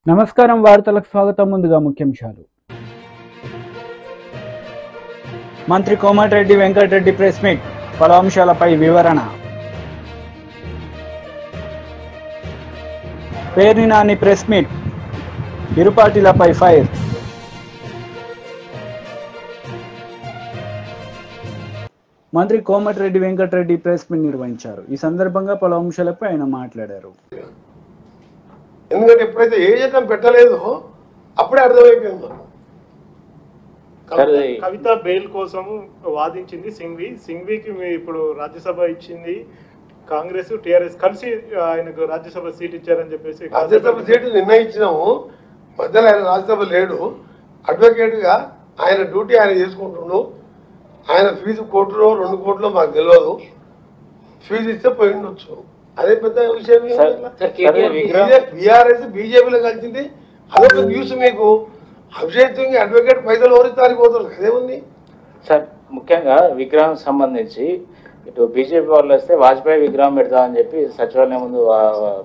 నమస్కారం వార్తలకు స్వాగతం. ముందుగా ముఖ్యాంశాలు. మంత్రి కోమటిరెడ్డి వెంకటరెడ్డి ప్రెస్ మీట్, పలు అంశాలపై వివరణ. పేర్ని నాని ప్రెస్ మీట్, ఇరు పార్టీలపై ఫైర్. మంత్రి కోమటిరెడ్డి వెంకటరెడ్డి ప్రెస్ మీట్ నిర్వహించారు. ఈ సందర్భంగా పలు అంశాలపై ఆయన మాట్లాడారు. ఎందుకంటే ఎప్పుడైతే ఏ జీతం పెట్టలేదో అప్పుడే అర్థమైపోయింది. కవిత బెయిల్ కోసం వాదించింది సింఘ్వీకి ఇప్పుడు రాజ్యసభ ఇచ్చింది కాంగ్రెస్ టిఆర్ఎస్ కలిసి ఆయనకు రాజ్యసభ సీట్ ఇచ్చారని చెప్పేసి రాజ్యసభ సీటు నిర్ణయించినాము. మధ్యలో ఆయన రాజ్యసభ లేడు, అడ్వకేట్ గా ఆయన డ్యూటీ ఆయన చేసుకుంటుండు. ఆయన ఫీజు 1 కోట్లో 2 కోట్లో మాకు తెలియదు, ఫీజు ఇస్తే పోయి ఉండొచ్చు. అదే పెద్ద విషయం. బీఆర్ఎస్ బీజేపీలో కలిసింది, అదొక న్యూస్. మీకు అభిషేక్ అడ్వకేట్ పైసలు ఓరిస్తానికి పోతారు, అదేముంది సార్? ముఖ్యంగా విగ్రహం సంబంధించి ఇటు బీజేపీ వాళ్ళు వస్తే వాజ్పేయి విగ్రహం పెడతామని చెప్పి సచివాలయం ముందు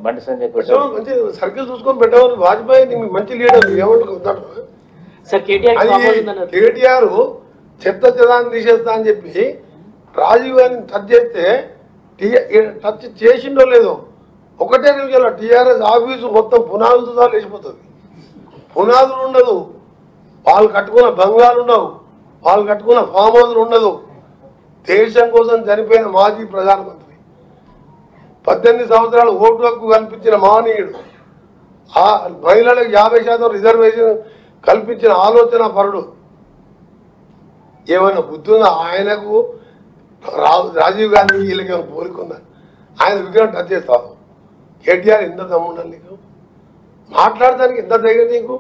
బండి సంజయ్ మంచి సర్కిల్ చూసుకొని పెట్టామని. వాజ్పేయి మంచి లీడర్, ఏమంటారు కేటీఆర్ చెత్త చెదాన్ని తీసేస్తా అని చెప్పి రాజీవ్ గారిని టచ్ చేస్తే టచ్ చేసిండో లేదో ఒకటే నిమిషంలో టీఆర్ఎస్ ఆఫీసు మొత్తం పునాదులతో లేచిపోతుంది. పునాదులు ఉండదు, వాళ్ళు కట్టుకున్న బంగాలు ఉండవు, వాళ్ళు కట్టుకున్న ఫామ్ హౌస్లు ఉండదు. దేశం కోసం చనిపోయిన మాజీ ప్రధానమంత్రి, 18 సంవత్సరాలు ఓటు హక్కు కల్పించిన మహనీయుడు, ఆ మహిళలకు 50% రిజర్వేషన్ కల్పించిన ఆలోచన పరుడు. ఏమైనా బుద్ధి ఉందా ఆయనకు? రాజీవ్ గాంధీ వీళ్ళకి ఏమైనా పోలికుందా? ఆయన విగ్రహం టచ్ చేస్తావు. కేటీఆర్ ఎంత దమ్ముండాలి నీకు? మాట్లాడడానికి ఎంత ధైర్యం నీకు?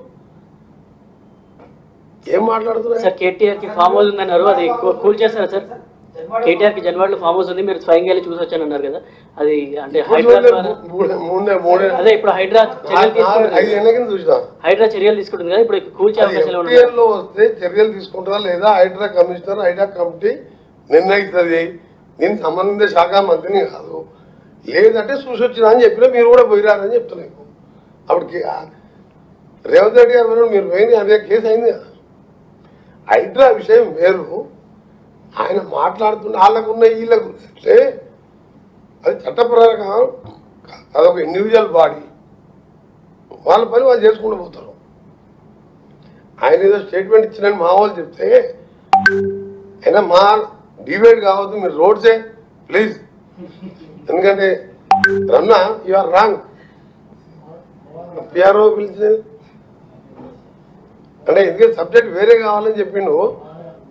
ఏం మాట్లాడుతున్నా సార్? కేటీఆర్ కి ఫామ్ హౌస్ ఉందన్నారు, అది కూల్ చేస్తారా సార్? కేటీఆర్ కి జన్వాడలో ఫామ్ హౌస్ ఉంది, మీరు స్వయంగా వెళ్ళి చూసి వచ్చాను అన్నారు కదా, అది అంటే అదే ఇప్పుడు హైడ్రా చర్యలు తీసుకుంటుంది కదా, ఇప్పుడు కూల్చే అవకాశాలు వస్తే చర్యలు తీసుకుంటారా లేదా హైడ్రా కమిషనర్, హైడ్రా కమిటీ నిర్ణయిస్తుంది. నేను సంబంధిత శాఖ మంత్రిని కాదు, లేదంటే చూసి వచ్చినా అని చెప్పినా మీరు కూడా పోయిరారని చెప్తున్నాను. అప్పటికి రేవంత్ రెడ్డి గారు మీరు పోయింది, అదే కేసు అయింది. హైడ్రా విషయం వేరు, ఆయన మాట్లాడుతున్న వాళ్ళకున్న వీళ్ళకు అంటే అది చట్టప్రకారం అదొక ఇండివిజువల్ బాడీ, వాళ్ళ పని వాళ్ళు చేసుకుంటూ పోతారు. ఆయన ఏదో స్టేట్మెంట్ ఇచ్చినని మా వాళ్ళు చెప్తే అయినా మా డిబేట్ కావద్దు, మీరు రోడ్సే ప్లీజ్. ఎందుకంటే రన్నా యు ఆర్ రాంగ్. పిఆర్ఓ పిలిచినది అంటే ఎందుకంటే సబ్జెక్ట్ వేరే కావాలని చెప్పిండు.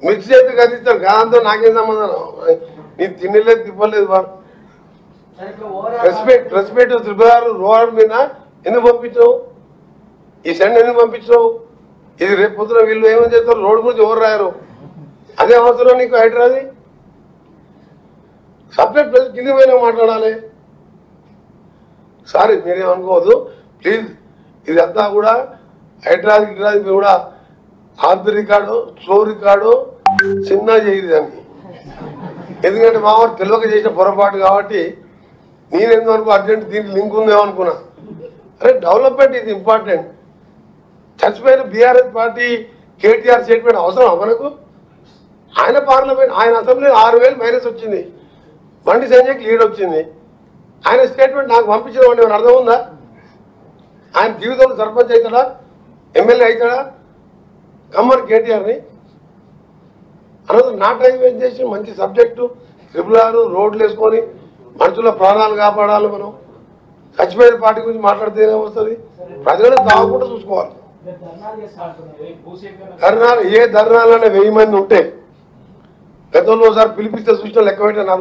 మిక్స్ అయితే కదిస్తాడు, కాదంతో నాకేం సంబంధం? నీ తినలేదు తిప్పలేదు. రెస్పెక్ట్ త్రిపురారు రోడ్ మీద ఎందుకు పంపించావు? ఈ సెండ్ ఎందుకు పంపించావు? ఇది రేపు పొద్దున వీళ్ళు ఏమని చేస్తారు? రోడ్డు గురించి ఎవరు రాయరు, అదే అవసరం నీకు హైడ్రాది? సబ్జెక్ట్ కింది పోయినా మాట్లాడాలి. సారీ మీరేమనుకోవద్దు ప్లీజ్. ఇదంతా కూడా హైడ్రాది కూడా ఆఫ్ రికార్డు, స్లో రికార్డు చిన్న చేయదు దాన్ని. ఎందుకంటే మా వాడు తెలియక చేసిన పొరపాటు కాబట్టి నేనేందో అనుకో అర్జెంట్ దీనికి లింక్ ఉందేమో అనుకున్నా. అరే డెవలప్మెంట్ ఇది ఇంపార్టెంట్. చచ్చిపోయిన బీఆర్ఎస్ పార్టీ కేటీఆర్ స్టేట్మెంట్ అవసరం మనకు? ఆయన పార్లమెంట్, ఆయన అసెంబ్లీ 6,000 మైనస్ వచ్చింది, బండి సంజయ్కి లీడ్ వచ్చింది. ఆయన స్టేట్మెంట్ నాకు పంపించిన వాడిని ఏమైనా అర్థం ఉందా? ఆయన జీవితంలో సర్పంచ్ అవుతాడా, ఎమ్మెల్యే అవుతాడా? కమ్మని కేటీఆర్ని అనదు. నా టైం వేస్ట్ చేసి మంచి సబ్జెక్టు ట్రిపుల్ రోడ్లు వేసుకొని మనుషుల ప్రాణాలు కాపాడాలి. మనం చచ్చిపోయిన పార్టీ గురించి మాట్లాడితేనే వస్తుంది. ప్రజలు తాగకుండా చూసుకోవాలి. ధర్నాలు ఏ ధర్నాలనే 1000 మంది ఉంటే గతంలో ఒకసారి పిలిపిస్తే చూసిన లెక్క పెట్టిన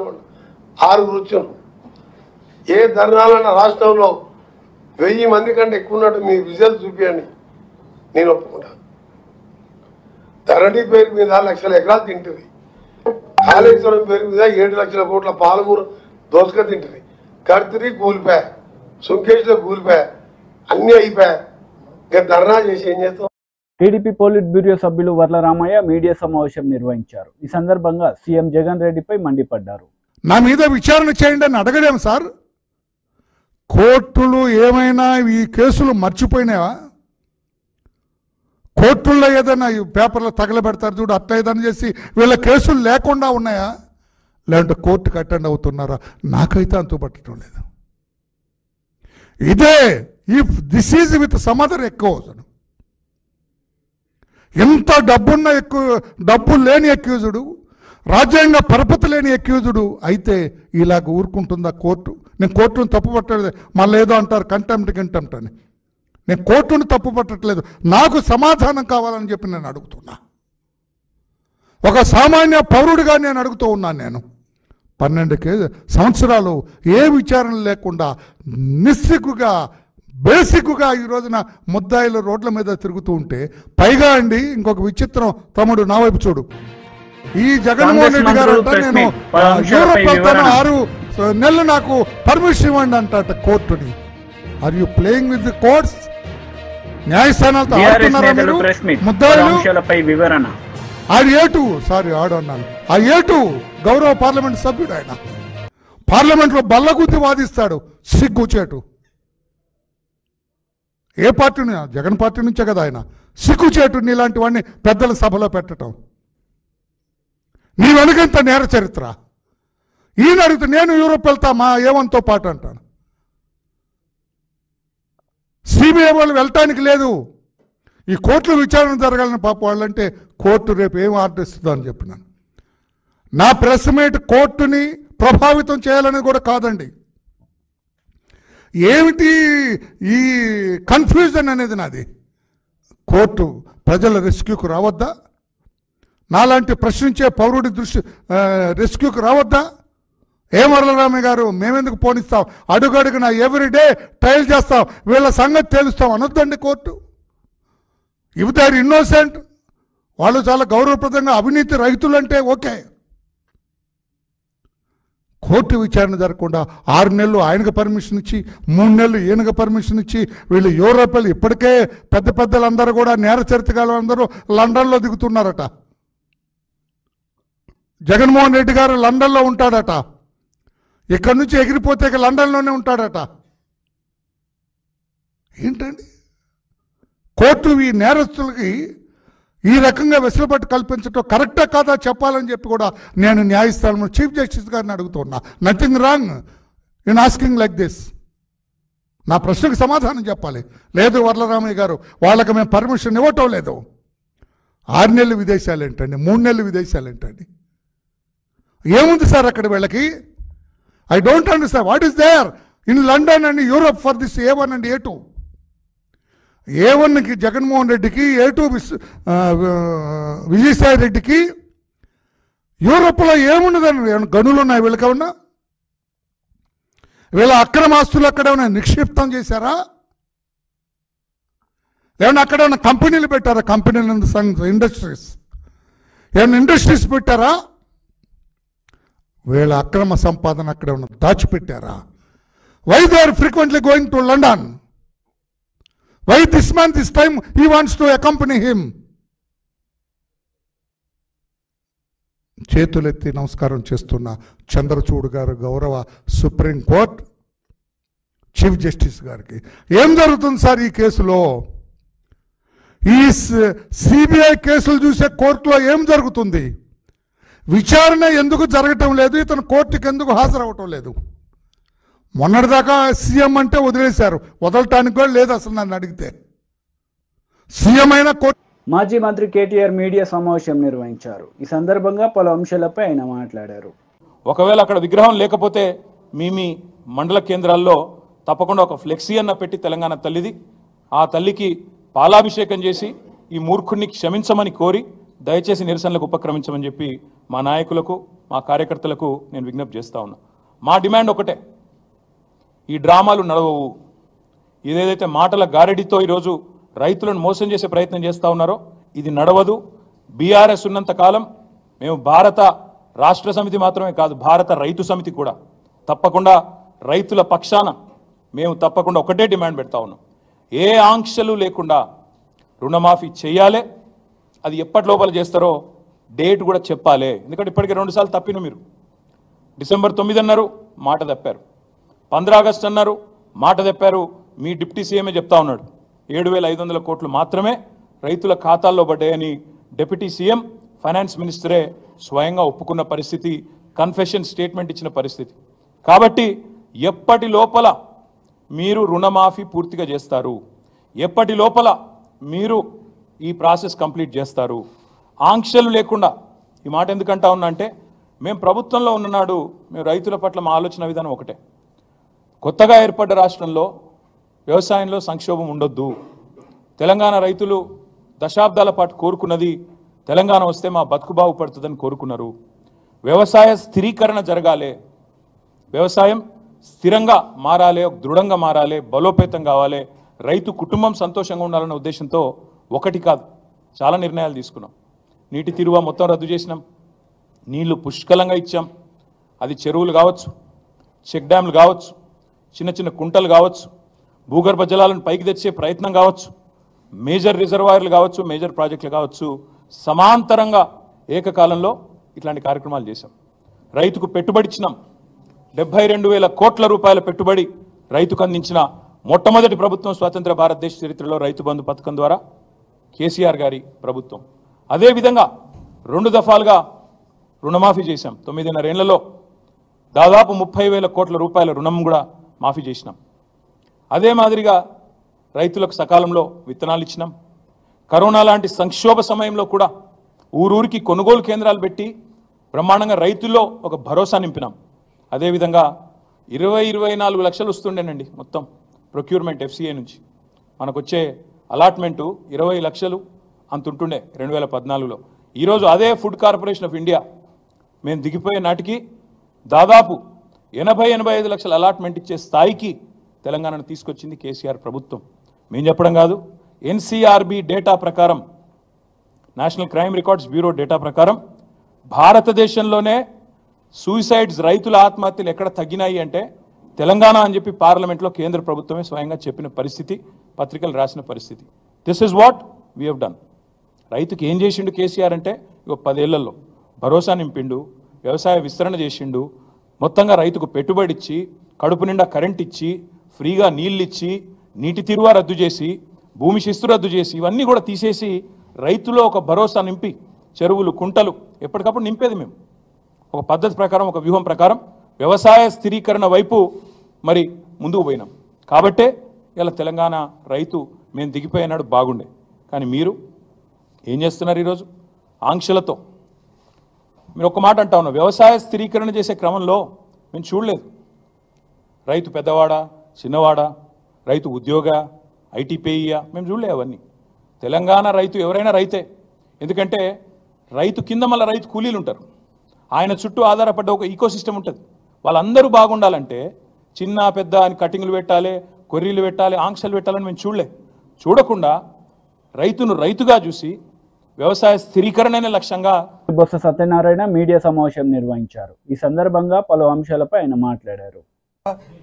6 వచ్చాను. ఏ ధర్నాలన్న రాష్ట్రంలో 1000 మంది కంటే ఎక్కువ ఉన్నట్టు మీ విజువల్ చూపించండి, నేను ఒప్పుకుంటాను. ధరణి పేరు మీద 1,00,000 ఎకరాలు తింటుంది, కాళేశ్వరం పేరు మీద 7 లక్షల కోట్ల పాలమూరు దోసుక తింటుంది. కర్తిరి కూలిపోయా, సుంకేష్లో కూలిపోయా, అన్నీ అయిపోయా. ఇక ధర్నా చేసి ఏం చేస్తాం? టీడీపీ పోలిట్ బ్యూరో సభ్యులు వర్ల రామయ్య మీడియా సమావేశం నిర్వహించారు. ఈ సందర్భంగా సీఎం జగన్ రెడ్డిపై మండిపడ్డారు. నా మీద విచారణ చేయండి అని అడగలేము సార్. కోర్టులు ఏమైనా ఈ కేసులు మర్చిపోయినావా? కోర్టుల్లో ఏదైనా ఈ పేపర్లో తగలబెడతారు చూడు, అట్లా ఏదైనా చేసి వీళ్ళ కేసులు లేకుండా ఉన్నాయా, లేదంటే కోర్టుకి అటెండ్ అవుతున్నారా? నాకైతే అంతుపట్టడం లేదు. ఇదే if this is with some other ఎక్కువ, ఎంత డబ్బున్న డబ్బు లేని అక్యూజుడు, రాజ్యాంగ పరపతి లేని అక్యూజుడు అయితే ఇలాగ ఊరుకుంటుందా కోర్టు? నేను కోర్టును తప్పు పట్టలేదు, మళ్ళీ ఏదో అంటారు కంటెంప్ట్ అని. నేను కోర్టును తప్పు పట్టట్లేదు, నాకు సమాధానం కావాలని చెప్పి నేను అడుగుతున్నా. ఒక సామాన్య పౌరుడిగా నేను అడుగుతూ ఉన్నాను. నేను 12 సంవత్సరాలు ఏ విచారణ లేకుండా నిస్సిగ్గుగా బేసిక్గా ఈ రోజున ముద్దాయిలు రోడ్ల మీద తిరుగుతూ ఉంటే, పైగా అండి ఇంకొక విచిత్రం, తమ్ముడు నా వైపు చూడు, ఈ జగన్మోహన్ రెడ్డి గారు అంట నేను యూరోప్ వెళ్తాను 6 నెలలు నాకు పర్మిషన్ ఇవ్వండి అంట కోర్టుని. Are you playing with the courts? న్యాయస్థానాలతో ఆడుతున్నారా మీరు? ముద్దాయిలు ఆడన్నాను. ఆ ఏటు గౌరవ పార్లమెంట్ సభ్యుడు, ఆయన పార్లమెంట్లో బల్లగుద్ది వాదిస్తాడు, సిగ్గుచేటు. ఏ పార్టీ? జగన్ పార్టీ నుంచే కదా ఆయన. సిగ్గుచేటు నీలాంటి వాడిని పెద్దల సభలో పెట్టడం. నీ వెనుకంత నేర చరిత్ర. ఈయన అడిగితే నేను యూరోప్ వెళ్తా మా ఏవంతో పాటు అంటాను. సిబిఐ వాళ్ళు వెళ్ళటానికి లేదు, ఈ కోర్టులో విచారణ జరగాలని పాప వాళ్ళంటే కోర్టు రేపు ఏం ఆర్డర్ ఇస్తుందో అని చెప్పినాను. నా ప్రెస్ మీట్ కోర్టుని ప్రభావితం చేయాలని కూడా కాదండి. ఏమిటి ఈ కన్ఫ్యూజన్ అనేది నాది. కోర్టు ప్రజల రెస్క్యూకు రావద్దా? నాలాంటి ప్రశ్నించే పౌరుడి రెస్క్యూకు రావద్దా? ఏ వరలరామయ్య గారు మేమెందుకు పోనిస్తాం, అడుగడుగున ఎవ్రీడే ట్రయల్ చేస్తాం, వీళ్ళ సంగతి తేలుస్తాం అనొద్దండి court. If they are innocent, వాళ్ళు చాలా గౌరవప్రదంగా అవినీతి రహితులంటే ఓకే. కోర్టు విచారణ జరగకుండా 6 నెలలు ఆయనకు పర్మిషన్ ఇచ్చి 3 నెలలు ఈయనకు పర్మిషన్ ఇచ్చి వీళ్ళు యూరోపియన్లు ఇప్పటికే పెద్దలందరూ కూడా నేర చరిత్రగాళ్ళు అందరూ లండన్లో దిగుతున్నారట. జగన్మోహన్ రెడ్డి గారు లండన్లో ఉంటాడట, ఇక్కడి నుంచి ఎగిరిపోతే లండన్లోనే ఉంటాడట. ఏంటండి కోర్టు ఈ నేరస్తులకి ఈ రకంగా వెసులుబాటు కల్పించడం కరెక్టా కాదా చెప్పాలని చెప్పి కూడా నేను న్యాయస్థానంలో చీఫ్ జస్టిస్ గారిని అడుగుతున్నా. Nothing wrong in asking like this. నా ప్రశ్నకు సమాధానం చెప్పాలి. లేదు వరలరామయ్య గారు, వాళ్ళకి మేము పర్మిషన్ ఇవ్వటం లేదు. 6 నెలలు విదేశాలు ఏంటండి, 3 నెలలు విదేశాలు ఏంటండి? ఏముంది సార్ అక్కడ వీళ్ళకి? I don't understand what is there in London and Europe for this A1 and A2. A1కి జగన్మోహన్ రెడ్డికి, A2 విజయసాయి రెడ్డికి. యూరోప్లో ఏమున్నదండి? గనులు ఉన్నాయి వీళ్ళకి? ఉన్నా వీళ్ళ అక్రమాస్తులు అక్కడ ఏమైనా నిక్షిప్తం చేశారా? ఏమన్నా అక్కడ ఏమైనా కంపెనీలు పెట్టారా? కంపెనీలు ఇండస్ట్రీస్ ఏమైనా ఇండస్ట్రీస్ పెట్టారా? వీళ్ళ అక్రమ సంపాదన అక్కడ ఏమైనా దాచిపెట్టారా? Why they are frequently going to London? Why this man this time he wants to accompany him? చేతులెత్తి నమస్కారం చేస్తున్న చంద్రచూడ్ గారు, గౌరవ సుప్రీం కోర్ట్ చీఫ్ జస్టిస్ గారికి, ఏం జరుగుతుంది సార్ ఈ కేసులో? ఈ సిబిఐ కేసులు చూసే కోర్టులో ఏం జరుగుతుంది? విచారణ ఎందుకు జరగటం లేదు? ఇతను కోర్టుకి ఎందుకు హాజరవటం లేదు? మొన్నటిదాకా సీఎం అంటే వదిలేశారు, వదలటానికి కూడా లేదు అసలు నన్ను అడిగితే. సీఎం అయినా కోర్టు. మాజీ మంత్రి కేటీఆర్ మీడియా సమావేశం నిర్వహించారు. ఈ సందర్భంగా పలు అంశాలపై ఆయన మాట్లాడారు. ఒకవేళ అక్కడ విగ్రహం లేకపోతే మీ మండల కేంద్రాల్లో తప్పకుండా ఒక ఫ్లెక్సీ అన్న పెట్టి తెలంగాణ తల్లిది, ఆ తల్లికి పాలాభిషేకం చేసి ఈ మూర్ఖుడిని క్షమించమని కోరి దయచేసి నిరసనలకు ఉపక్రమించమని చెప్పి మా నాయకులకు, మా కార్యకర్తలకు నేను విజ్ఞప్తి చేస్తా ఉన్నా. మా డిమాండ్ ఒకటే, ఈ డ్రామాలు నడవవు. ఇదేదైతే మాటల గారడితో ఈరోజు రైతులను మోసం చేసే ప్రయత్నం చేస్తూ ఉన్నారో ఇది నడవదు. బీఆర్ఎస్ ఉన్నంత కాలం మేము భారత రాష్ట్ర సమితి మాత్రమే కాదు, భారత రైతు సమితి కూడా తప్పకుండా రైతుల పక్షాన మేము తప్పకుండా ఒకటే డిమాండ్ పెడతా ఉన్నాం. ఏ ఆంక్షలు లేకుండా రుణమాఫీ చేయాలి. అది ఎప్పటి లోపల చేస్తారో డేట్ కూడా చెప్పాలి. ఎందుకంటే ఇప్పటికే 2 సార్లు తప్పిన మీరు. డిసెంబర్ 9 అన్నారు, మాట తప్పారు. 15 ఆగస్టు అన్నారు, మాట తప్పారు. మీ డిప్యూటీ సీఎంఏ చెప్తా ఉన్నాడు 7,500 కోట్లు మాత్రమే రైతుల ఖాతాల్లో పడ్డాయని డిప్యూటీ సీఎం ఫైనాన్స్ మినిస్టరే స్వయంగా ఒప్పుకున్న పరిస్థితి, కన్ఫెషన్ స్టేట్మెంట్ ఇచ్చిన పరిస్థితి. కాబట్టి ఎప్పటి లోపల మీరు రుణమాఫీ పూర్తిగా చేస్తారు, ఎప్పటి లోపల మీరు ఈ ప్రాసెస్ కంప్లీట్ చేస్తారు, ఆంక్షలు లేకుండా. ఈ మాట ఎందుకంటా ఉన్నా అంటే, మేము ప్రభుత్వంలో ఉన్ననాడు మేము రైతుల పట్ల మా ఆలోచన విధానం ఒకటే. కొత్తగా ఏర్పడ్డ రాష్ట్రంలో వ్యవసాయంలో సంక్షోభం ఉండొద్దు. తెలంగాణ రైతులు దశాబ్దాల పాటు కోరుకున్నది తెలంగాణ వస్తే మా బతుకు బాగుపడుతుందని కోరుకున్నారు. వ్యవసాయ స్థిరీకరణ జరగాలి, వ్యవసాయం స్థిరంగా మారాలి, దృఢంగా మారాలి, బలోపేతం కావాలి, రైతు కుటుంబం సంతోషంగా ఉండాలన్న ఉద్దేశంతో ఒకటి కాదు చాలా నిర్ణయాలు తీసుకున్నాం. నీటి తీరువ మొత్తం రద్దు చేసినాం, నీళ్లు పుష్కలంగా ఇచ్చాం. అది చెరువులు కావచ్చు, చెక్ డ్యామ్లు కావచ్చు, చిన్న చిన్న కుంటలు కావచ్చు, భూగర్భ జలాలను పైకి తెచ్చే ప్రయత్నం కావచ్చు, మేజర్ రిజర్వాయర్లు కావచ్చు, మేజర్ ప్రాజెక్టులు కావచ్చు, సమాంతరంగా ఏకకాలంలో ఇట్లాంటి కార్యక్రమాలు చేశాం. రైతుకు పెట్టుబడి ఇచ్చినాం. 72,000 కోట్ల రూపాయల పెట్టుబడి రైతుకు అందించిన మొట్టమొదటి ప్రభుత్వం స్వతంత్ర భారతదేశ చరిత్రలో రైతు బంధు పథకం ద్వారా కేసీఆర్ గారి ప్రభుత్వం. అదేవిధంగా 2 దఫాలుగా రుణమాఫీ చేశాం. 9.5 ఏళ్లలో దాదాపు 30,000 కోట్ల రూపాయల రుణం కూడా మాఫీ చేసినాం. అదే మాదిరిగా రైతులకు సకాలంలో విత్తనాలు ఇచ్చినాం. కరోనా లాంటి సంక్షోభ సమయంలో కూడా ఊరూరికి కొనుగోలు కేంద్రాలు పెట్టి బ్రహ్మాండంగా రైతుల్లో ఒక భరోసా నింపినాం. అదేవిధంగా 24 లక్షలు వస్తుండేనండి మొత్తం ప్రొక్యూర్మెంట్ FCA నుంచి. మనకు వచ్చే అలాట్మెంటు 20 లక్షలు అంత ఉంటుండే 2014లో. ఈరోజు అదే ఫుడ్ కార్పొరేషన్ ఆఫ్ ఇండియా మేము దిగిపోయే నాటికి దాదాపు 80-85 లక్షల అలాట్మెంట్ ఇచ్చే స్థాయికి తెలంగాణను తీసుకొచ్చింది కేసీఆర్ ప్రభుత్వం. మేము చెప్పడం కాదు, NCRB డేటా ప్రకారం, national crime records bureau data ప్రకారం భారతదేశంలోనే సూసైడ్స్, రైతుల ఆత్మహత్యలు ఎక్కడ తగ్గినాయి అంటే తెలంగాణ అని చెప్పి పార్లమెంట్లో కేంద్ర ప్రభుత్వమే స్వయంగా చెప్పిన పరిస్థితి, పత్రికలు రాసిన పరిస్థితి. This is what we have done. రైతుకి ఏం చేసిండు కేసీఆర్ అంటే, 10 ఏళ్లలో భరోసా నింపిండు, వ్యవసాయ విస్తరణ చేసిండు, మొత్తంగా రైతుకు పెట్టుబడి ఇచ్చి, కడుపు నిండా కరెంట్ ఇచ్చి, ఫ్రీగా నీళ్ళు ఇచ్చి, నీటి తీరువ రద్దు చేసి, భూమి శిస్తు రద్దు చేసి, ఇవన్నీ కూడా తీసేసి రైతులో ఒక భరోసా నింపి, చెరువులు, కుంటలు ఎప్పటికప్పుడు నింపేది మేము. ఒక పద్ధతి ప్రకారం, ఒక వ్యూహం ప్రకారం వ్యవసాయ స్థిరీకరణ వైపు మరి ముందుకు పోయినాం. కాబట్టే ఇలా తెలంగాణ రైతు మేము దిగిపోయినాడు బాగుండే. కానీ మీరు ఏం చేస్తున్నారు ఈరోజు? ఆంక్షలతో. మీరు ఒక మాట అంటా ఉన్నారు, వ్యవసాయ స్థిరీకరణ చేసే క్రమంలో మేము చూడలేదు. రైతు పెద్దవాడా, చిన్నవాడా, రైతు ఉద్యోగ, ITPIయా, మేము చూడలేదు అవన్నీ. తెలంగాణ రైతు ఎవరైనా రైతే. ఎందుకంటే రైతు కింద మళ్ళీ రైతు కూలీలు ఉంటారు, ఆయన చుట్టూ ఆధారపడ్డ ఒక ఈకోసిస్టమ్ ఉంటుంది. వాళ్ళందరూ బాగుండాలంటే చిన్న పెద్ద అని కటింగ్లు పెట్టాలి, కొర్రీలు పెట్టాలి, ఆంక్షలు పెట్టాలని మేము చూడకుండా రైతును రైతుగా చూసి వ్యవసాయ స్థిరీకరణనే లక్ష్యంగా బొత్స సత్యనారాయణ మీడియా సమావేశం నిర్వహించారు. ఈ సందర్భంగా పలు అంశాలపై ఆయన మాట్లాడారు.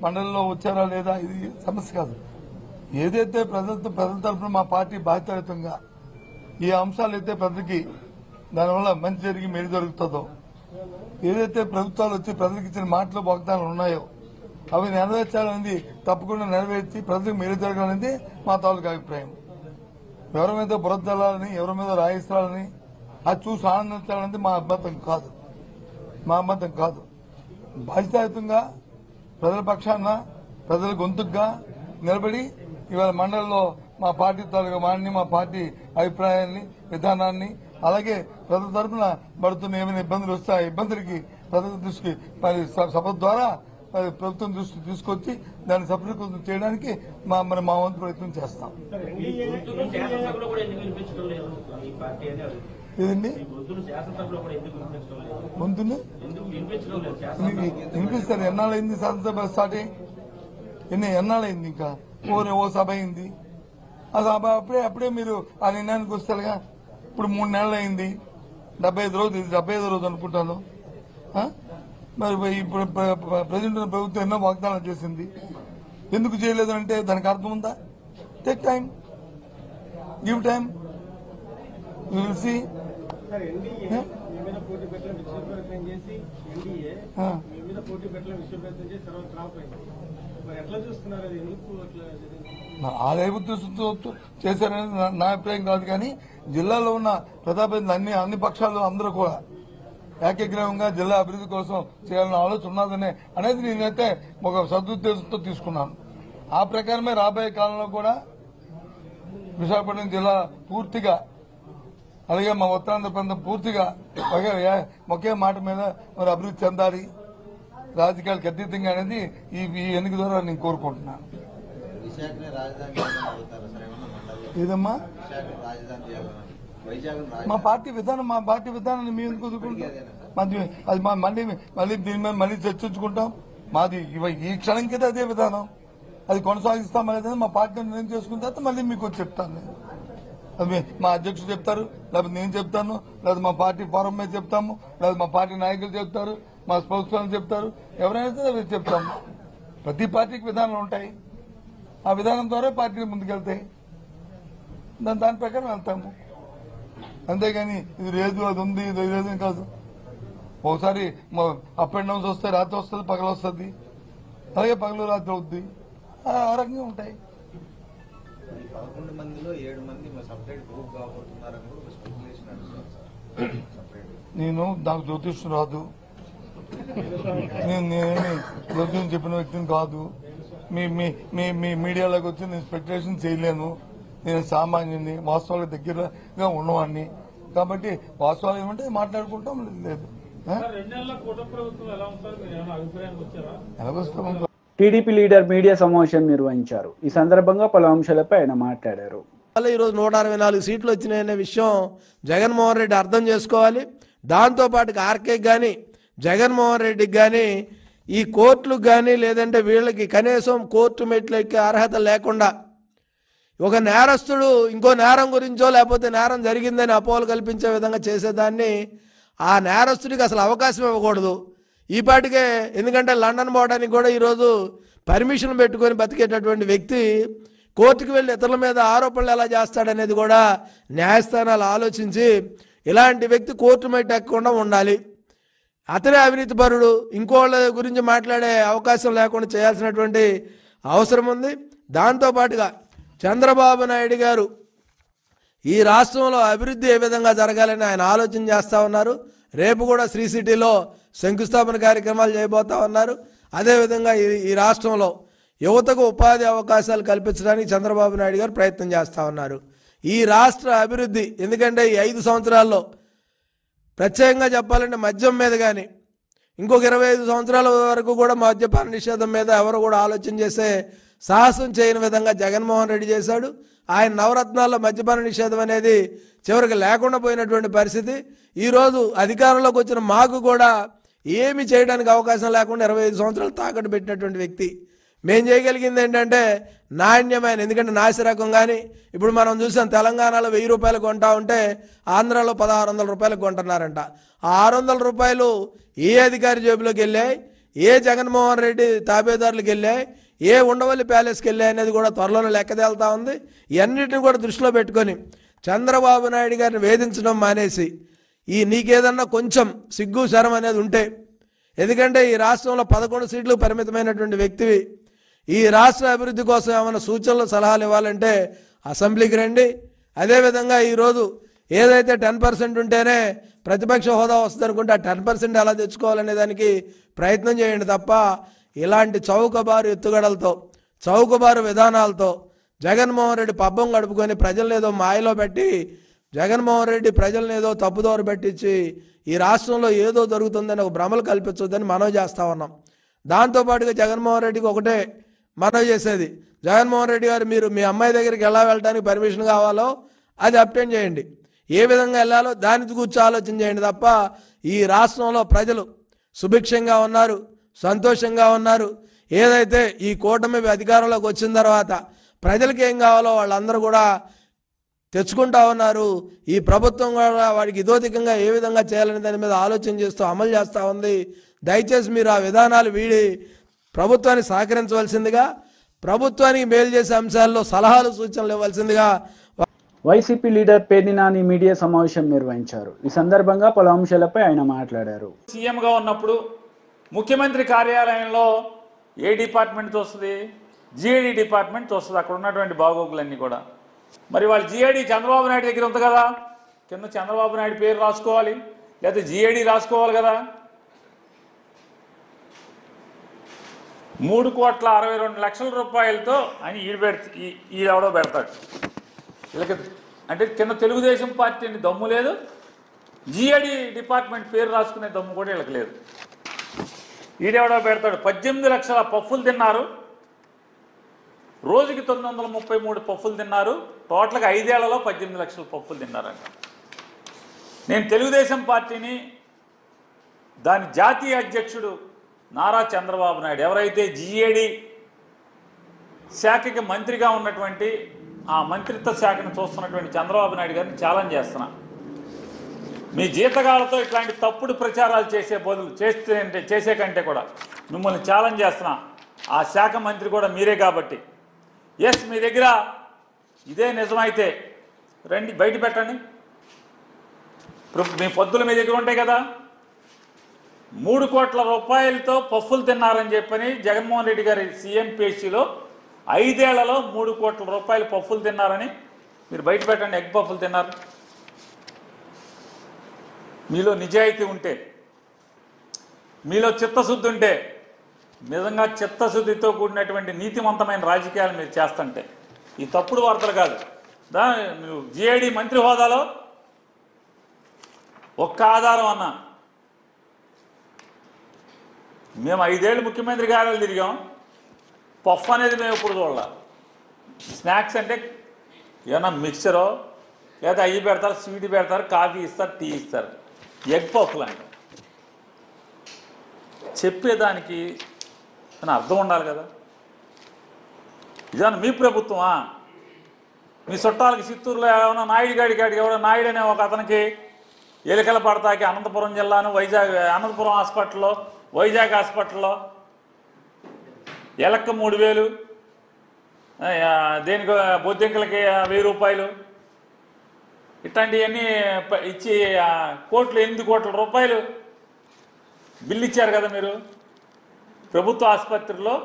మండలిలో వచ్చారా లేదా ఇది సమస్య కాదు. ఏదైతే ప్రజల తరఫున మా పార్టీ బాధ్యతయుతంగా ఈ అంశాలు అయితే ప్రజలకి దానివల్ల మంచి జరిగి మేలు జరుగుతుందో, ఏదైతే ప్రభుత్వాలు వచ్చి ప్రజలకు ఇచ్చిన మాటలు వాగ్దానాలు ఉన్నాయో అవి నెరవేర్చాలనేది తప్పకుండా నెరవేర్చి ప్రజలకు మేలు జరగాలనేది మా తాలూకా అభిప్రాయం. ఎవరి మీద బురద జల్లాలని, ఎవరి మీద రాయిస్తాలని, అది చూసి ఆనందించాలనేది మా అబద్ధం కాదు. బాధ్యతాయుతంగా ప్రజల పక్షాన, ప్రజల గొంతుగా నిలబడి ఇవాళ మండలిలో మా పార్టీ తాలూకా మాన్ని, మా పార్టీ అభిప్రాయాన్ని, విధానాన్ని, అలాగే ప్రజల తరఫున పడుతున్న ఏమైనా ఇబ్బందులు వస్తే ఆ ఇబ్బందులకి ప్రజల దృష్టికి మరి సభ ద్వారా ప్రభుత్వం దృష్టికి తీసుకొచ్చి దాన్ని సఫలీకృతం చేయడానికి మా వంతు ప్రయత్నం చేస్తాం. ఏదండి గొంతుని వినిపిస్తారు? ఎన్నాళ్ళైంది శాసనసభ స్టార్ట్ అయ్యి? ఎన్నాళ్ళైంది? ఇంకా ఓ సభ అయింది. ఆ సభ అప్పుడే మీరు ఆ నిర్ణయానికి వస్తారుగా. ఇప్పుడు 3 నెలలు అయింది, 75 రోజు, ఇది 75వ రోజు అనుకుంటాను. మరి ఇప్పుడు ప్రజెంట్ ప్రభుత్వం ఎన్నో వాగ్దానాలు చేసింది, ఎందుకు చేయలేదు అంటే దానికి అర్థం ఉందా? Take time, give time, you will see. ఆదాయ ఉద్దేశంతో చేశారనేది నా అభిప్రాయం కాదు. కానీ జిల్లాలో ఉన్న ప్రజాప్రతినిధులు అన్ని పక్షాలు అందరూ కూడా ఏకగ్రీవంగా జిల్లా అభివృద్ధి కోసం చేయాలన్న ఆలోచన ఉన్నదనే అనేది నేనైతే ఒక సదుద్దేశంతో తీసుకున్నాను. ఆ ప్రకారమే రాబోయే కాలంలో కూడా విశాఖపట్నం జిల్లా పూర్తిగా, అలాగే మా ఉత్తరాంధ్ర ప్రాంతం పూర్తిగా ఒకే మాట మీద మరి అభివృద్ధి చెందాలి, రాజకీయాలకు అతీతంగా అనేది ఈ ఎన్నిక ద్వారా నేను కోరుకుంటున్నాను. ఏదమ్మా మా పార్టీ విధానాన్ని మేము ఎందుకు వదులుకుంటాం? అది మళ్ళీ దీని మీద మళ్ళీ చర్చించుకుంటాం. మాది ఈ క్షణంకైతే అదే విధానం, అది కొనసాగిస్తాం అనేది మా పార్టీ నిర్ణయం చేసుకున్న తర్వాత మళ్ళీ మీకు వచ్చి చెప్తాను నేను. అది మా అధ్యక్షుడు చెప్తారు, లేకపోతే నేను చెప్తాను, లేదా మా పార్టీ ఫోరం మీద చెప్తాము, లేదా మా పార్టీ నాయకులు చెప్తారు, మా స్పోక్స్ పర్సన్ చెప్తారు, ఎవరైనా సరే చెప్తాము. ప్రతి పార్టీకి విధానాలు ఉంటాయి, ఆ విధానం ద్వారా పార్టీలు ముందుకెళ్తాయి, దాని ప్రకారం వెళ్తాము. అంతేగాని ఇది లేదు అది ఉంది ఇది లేదు కాదు. ఒకసారి అప్ అండ్ డౌన్స్ వస్తాయి, రాత్రి వస్తుంది పగలు వస్తుంది, అలాగే పగలు రాత్రి అవుద్ది, ఆ రకంగా ఉంటాయి. 11 మందిలో 7 మంది సపరేట్ గ్రూప్ కాబోతున్నారని కూడా ఒక స్పెక్యులేషన్ నడుస్తుంది. నేను నాకు జ్యోతిష్యం రాదు, నేనేమి జ్యోతిష్యం చెప్పిన వ్యక్తిని కాదు. మీ మీడియాలోకి వచ్చి నేను స్పెక్యులేషన్ చేయలేను. నేను సామాన్యుని, వాస్తవాలకు దగ్గరగా ఉన్నవాడిని. కాబట్టి వాస్తవాలు ఏమంటే మాట్లాడుకుంటాం. లేదు ఎలా టీడీపీ లీడర్ మీడియా సమావేశం నిర్వహించారు. ఈ సందర్భంగా పలు అంశాలపై ఆయన మాట్లాడారు. ఈరోజు 164 సీట్లు వచ్చినాయనే విషయం జగన్మోహన్ రెడ్డి అర్థం చేసుకోవాలి. దాంతోపాటు ఆర్కేకి కానీ జగన్మోహన్ రెడ్డికి కానీ ఈ కోర్టులకు కానీ లేదంటే వీళ్ళకి కనీసం కోర్టు మెట్లు ఎక్కే అర్హత లేకుండా ఒక నేరస్తుడు ఇంకో నేరం గురించో లేకపోతే నేరం జరిగిందని అపోహలు కల్పించే విధంగా చేసేదాన్ని ఆ నేరస్తుడికి అసలు అవకాశం ఇవ్వకూడదు. ఈ పాటికే ఎందుకంటే లండన్ పోవడానికి కూడా ఈరోజు పర్మిషన్ పెట్టుకొని బతికేటటువంటి వ్యక్తి కోర్టుకు వెళ్ళి ఇతరుల మీద ఆరోపణలు ఎలా చేస్తాడనేది కూడా న్యాయస్థానాలు ఆలోచించి ఇలాంటి వ్యక్తి కోర్టు మెట్టు ఎక్కకుండా ఉండాలి. అతనే అవినీతిపరుడు, ఇంకోళ్ళ గురించి మాట్లాడే అవకాశం లేకుండా చేయాల్సినటువంటి అవసరం ఉంది. దాంతోపాటుగా చంద్రబాబు నాయుడు గారు ఈ రాష్ట్రంలో అభివృద్ధి ఏ విధంగా జరగాలని ఆయన ఆలోచన చేస్తూ ఉన్నారు. రేపు కూడా శ్రీ సిటీలో శంకుస్థాపన కార్యక్రమాలు చేయబోతా ఉన్నారు. అదేవిధంగా ఈ రాష్ట్రంలో యువతకు ఉపాధి అవకాశాలు కల్పించడానికి చంద్రబాబు నాయుడు గారు ప్రయత్నం చేస్తూ ఉన్నారు. ఈ రాష్ట్ర అభివృద్ధి ఎందుకంటే ఈ 5 సంవత్సరాల్లో ప్రత్యేకంగా చెప్పాలంటే మద్యం మీద కానీ ఇంకొక 25 సంవత్సరాల వరకు కూడా మద్యపాన నిషేధం మీద ఎవరు కూడా ఆలోచన చేసే సాహసం చేయని విధంగా జగన్మోహన్ రెడ్డి చేశాడు. ఆయన నవరత్నాల్లో మద్యపాన నిషేధం అనేది చివరికి లేకుండా పోయినటువంటి పరిస్థితి. ఈరోజు అధికారంలోకి వచ్చిన మాకు కూడా ఏమి చేయడానికి అవకాశం లేకుండా 25 సంవత్సరాలు తాకట్టు పెట్టినటువంటి వ్యక్తి. మేము చేయగలిగింది ఏంటంటే నాణ్యమైన, ఎందుకంటే నాసిరకం కానీ ఇప్పుడు మనం చూసాం తెలంగాణలో 1000 రూపాయలు కొంటా ఉంటే ఆంధ్రాలో 1600 రూపాయలకు కొంటున్నారంట. ఆ 600 రూపాయలు ఏ అధికారి జేబులోకి వెళ్ళాయి, ఏ జగన్మోహన్ రెడ్డి తాబేదారులకు వెళ్ళాయి, ఏ ఉండవల్లి ప్యాలెస్కి వెళ్ళాయి అనేది కూడా త్వరలోనే లెక్క తేలుతా ఉంది. ఇవన్నిటిని కూడా దృష్టిలో పెట్టుకొని చంద్రబాబు నాయుడు గారిని వేధించడం మానేసి నీకేదన్నా కొంచెం సిగ్గు శరం అనేది ఉంటే, ఎందుకంటే ఈ రాష్ట్రంలో 11 సీట్లు పరిమితమైనటువంటి వ్యక్తివి, ఈ రాష్ట్ర అభివృద్ధి కోసం ఏమైనా సూచనలు సలహాలు ఇవ్వాలంటే అసెంబ్లీకి రండి. అదేవిధంగా ఈరోజు ఏదైతే 10% ఉంటేనే ప్రతిపక్ష హోదా వస్తుంది అనుకుంటే ఆ 10% ఎలా తెచ్చుకోవాలనే దానికి ప్రయత్నం చేయండి తప్ప ఇలాంటి చౌకబారు ఎత్తుగడలతో చౌకబారు విధానాలతో జగన్మోహన్ రెడ్డి పబ్బం గడుపుకొని ప్రజలను ఏదో మాయలో పెట్టి జగన్మోహన్ రెడ్డి ప్రజలను ఏదో తప్పుదోవ పెట్టించి ఈ రాష్ట్రంలో ఏదో జరుగుతుందని ఒక భ్రమలు కల్పించొద్దని మనవి చేస్తూ ఉన్నాం. దాంతోపాటుగా జగన్మోహన్ రెడ్డికి ఒకటే మనవి చేసేది, జగన్మోహన్ రెడ్డి గారు మీరు మీ అమ్మాయి దగ్గరికి ఎలా వెళ్ళడానికి పర్మిషన్ కావాలో అది అప్టైన్ చేయండి, ఏ విధంగా వెళ్ళాలో దాని గురించి ఆలోచన చేయండి తప్ప ఈ రాష్ట్రంలో ప్రజలు సుభిక్షంగా ఉన్నారు, సంతోషంగా ఉన్నారు. ఏదైతే ఈ కూటమి అధికారంలోకి వచ్చిన తర్వాత ప్రజలకు ఏం కావాలో వాళ్ళందరూ కూడా తెచ్చుకుంటా ఉన్నారు. ఈ ప్రభుత్వం కూడా వాడికి ఇదోధికంగా ఏ విధంగా చేయాలనే దాని మీద ఆలోచన చేస్తూ అమలు చేస్తూ ఉంది. దయచేసి మీరు ఆ విధానాలు వీడి ప్రభుత్వాన్ని సహకరించవలసిందిగా, ప్రభుత్వానికి మేలు చేసే అంశాల్లో సలహాలు సూచనలు ఇవ్వాల్సిందిగా YCP leader Perni Nani media సమావేశం నిర్వహించారు. ఈ సందర్భంగా పలు అంశాలపై ఆయన మాట్లాడారు. సీఎంగా ఉన్నప్పుడు ముఖ్యమంత్రి కార్యాలయంలో ఏ డిపార్ట్మెంట్ చూస్తుంది? జిఐడి డిపార్ట్మెంట్ చూస్తుంది అక్కడ ఉన్నటువంటి బాగోగులన్నీ కూడా. మరి వాళ్ళు జిఐడి చంద్రబాబు నాయుడు దగ్గర ఉంది కదా, కింద చంద్రబాబు నాయుడు పేరు రాసుకోవాలి, లేకపోతే జిఐడి రాసుకోవాలి కదా. 3,62,00,000 రూపాయలతో అని ఈడెవడో పెడతాడు వీళ్ళకి. అంటే కింద తెలుగుదేశం పార్టీ అని దమ్ము లేదు, జిఐడి డిపార్ట్మెంట్ పేరు రాసుకునే దమ్ము కూడా వీళ్ళకి లేదు. ఈడెవడో పెడతాడు 18 లక్షల పఫ్ఫులు తిన్నారు, రోజుకి 933 పఫ్ఫులు తిన్నారు, టోటల్గా 5 ఏళ్లలో 18 లక్షల పఫ్ఫులు తిన్నారంట. నేను తెలుగుదేశం పార్టీని దాని జాతీయ అధ్యక్షుడు నారా చంద్రబాబు నాయుడు, ఎవరైతే జిఏడి శాఖకి మంత్రిగా ఉన్నటువంటి ఆ మంత్రిత్వ శాఖను చూస్తున్నటువంటి చంద్రబాబు నాయుడు గారిని ఛాలెంజ్ చేస్తున్నా. మీ జీతగాళ్ళతో ఇట్లాంటి తప్పుడు ప్రచారాలు చేసే కంటే కూడా మిమ్మల్ని ఛాలెంజ్ చేస్తున్నా. ఆ శాఖ మంత్రి కూడా మీరే కాబట్టి, ఎస్ మీ దగ్గర ఇదే నిజమైతే రండి బయట పెట్టండి. మీ పొద్దులు మీ దగ్గర ఉంటాయి కదా. 3 కోట్ల రూపాయలతో పఫ్ఫులు తిన్నారని చెప్పని జగన్మోహన్ రెడ్డి గారి సీఎం పేషీలో 5 ఏళ్లలో 3 కోట్ల రూపాయలు పఫ్ఫులు తిన్నారని మీరు బయట పెట్టండి. ఎగ్ పఫ్ఫులు తిన్నారు. మీలో నిజాయితీ ఉంటే, మీలో చిత్తశుద్ధి ఉంటే, నిజంగా చిత్తశుద్ధితో కూడినటువంటి నీతివంతమైన రాజకీయాలు మీరు చేస్తుంటే ఈ తప్పుడు వార్తలు కాదు. నువ్వు జిఐడి మంత్రి హోదాలో ఒక్క ఆధారం అన్నా, మేము 5 ఏళ్ళు ముఖ్యమంత్రి గారు తిరిగాం, పఫ్ అనేది మేము ఎప్పుడు చూడాల. స్నాక్స్ అంటే ఏమన్నా మిక్చరో లేదా అయ్యి పెడతారు, స్వీట్ పెడతారు, కాఫీ ఇస్తారు, టీ ఇస్తారు. ఎగ్ పఫ్లు అంటే చెప్పేదానికి అర్థం ఉండాలి కదా. ఇదన్నా మీ ప్రభుత్వమా? మీ చుట్టాలకి చిత్తూరులో ఏమైనా నాయుడు గాడికి ఎవడో నాయుడు అనే ఒక అతనికి ఎలికల పడతాకి అనంతపురం జిల్లాను అనంతపురం హాస్పిటల్లో, వైజాగ్ హాస్పిటల్లో ఎలక్క 3,000, దేనికి బొద్దింకలకి 1000 రూపాయలు, ఇట్లాంటివన్నీ ఇచ్చి 8 కోట్ల రూపాయలు బిల్లు ఇచ్చారు కదా మీరు. ప్రభుత్వ ఆసుపత్రిలో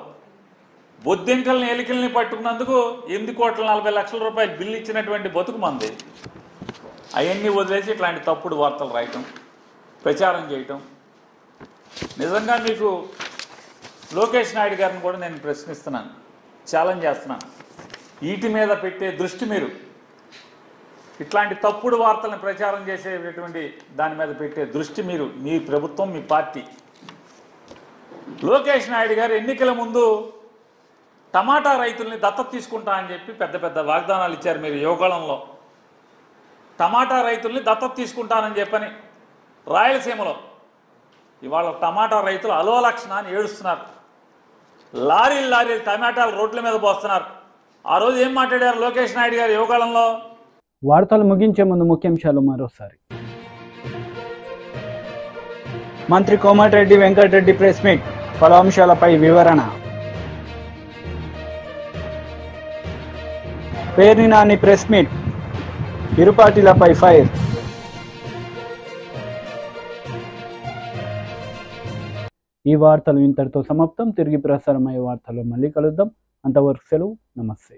బొద్దింకల్ని ఎలికల్ని పట్టుకున్నందుకు 8,40,00,000 రూపాయలు బిల్లు ఇచ్చినటువంటి బతుకు మంది. అవన్నీ వదిలేసి ఇట్లాంటి తప్పుడు వార్తలు రాయటం, ప్రచారం చేయటం. నిజంగా మీకు లోకేష్ నాయుడు గారిని కూడా నేను ప్రశ్నిస్తున్నాను, ఛాలెంజ్ చేస్తున్నాను. వీటి మీద పెట్టే దృష్టి, మీరు ఇట్లాంటి తప్పుడు వార్తలను ప్రచారం చేసేటటువంటి దాని మీద పెట్టే దృష్టి మీరు, మీ ప్రభుత్వం, మీ పార్టీ. లోకేష్ నాయుడు గారు ఎన్నికల ముందు టమాటా రైతుల్ని దత్తత తీసుకుంటా అని చెప్పి పెద్ద పెద్ద వాగ్దానాలు ఇచ్చారు. మీరు యువకాలంలో టమాటా రైతుల్ని దత్తత తీసుకుంటానని చెప్పని రాయలసీమలో ఇవాళ టమాటా రైతులు అలోలక్షణ అని ఏడుస్తున్నారు. లారీలు టమాటాలు రోడ్ల మీద పోస్తున్నారు. ఆ రోజు ఏం మాట్లాడారు లోకేష్ నాయుడు గారు యువకాలంలో? వార్తలు ముగించే ముందు ముఖ్యాంశాలు మరోసారి. మంత్రి కోమటిరెడ్డి వెంకటరెడ్డి ప్రెస్ మీట్, పలు అంశాలపై వివరణ. పేర్ని నాని ప్రెస్ మీట్, ఇరు పార్టీలపై ఫైర్. ఈ వార్తలు ఇంతటితో సమాప్తం. తిరిగి ప్రసారమయ్యే వార్తల్లో మళ్ళీ కలుద్దాం. అంతవరకు సెలవు. నమస్తే.